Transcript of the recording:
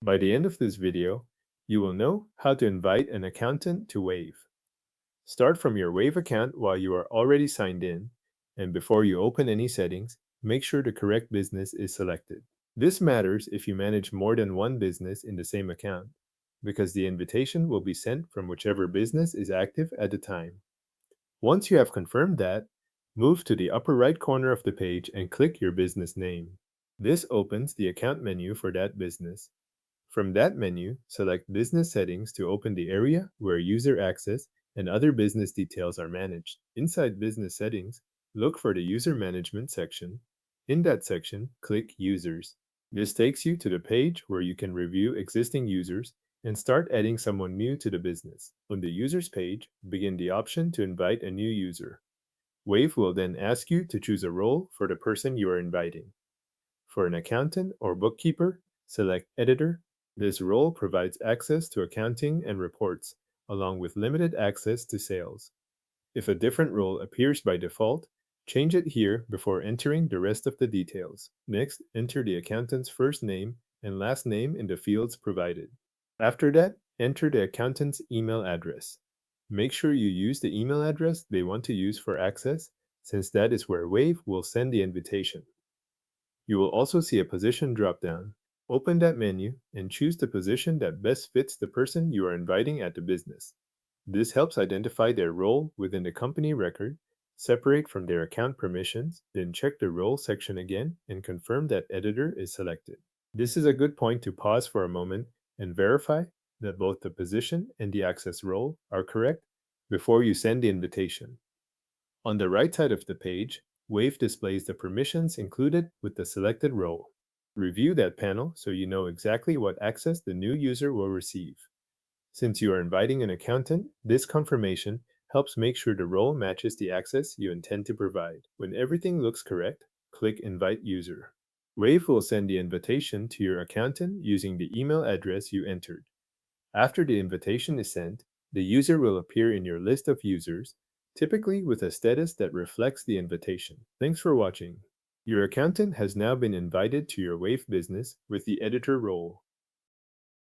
By the end of this video, you will know how to invite an accountant to Wave. Start from your Wave account while you are already signed in, and before you open any settings, make sure the correct business is selected. This matters if you manage more than one business in the same account, because the invitation will be sent from whichever business is active at the time. Once you have confirmed that, move to the upper right corner of the page and click your business name. This opens the account menu for that business. From that menu, select Business Settings to open the area where user access and other business details are managed. Inside Business Settings, look for the User Management section. In that section, click Users. This takes you to the page where you can review existing users and start adding someone new to the business. On the Users page, begin the option to invite a new user. Wave will then ask you to choose a role for the person you are inviting. For an accountant or bookkeeper, select Editor. This role provides access to accounting and reports, along with limited access to sales. If a different role appears by default, change it here before entering the rest of the details. Next, enter the accountant's first name and last name in the fields provided. After that, enter the accountant's email address. Make sure you use the email address they want to use for access, since that is where Wave will send the invitation. You will also see a position drop-down. Open that menu and choose the position that best fits the person you are inviting at the business. This helps identify their role within the company record, separate from their account permissions, then check the role section again and confirm that editor is selected. This is a good point to pause for a moment and verify that both the position and the access role are correct before you send the invitation. On the right side of the page, Wave displays the permissions included with the selected role. Review that panel so you know exactly what access the new user will receive. Since you are inviting an accountant, this confirmation helps make sure the role matches the access you intend to provide. When everything looks correct, click Invite User. Wave will send the invitation to your accountant using the email address you entered. After the invitation is sent, the user will appear in your list of users, typically with a status that reflects the invitation. Thanks for watching. Your accountant has now been invited to your Wave business with the editor role.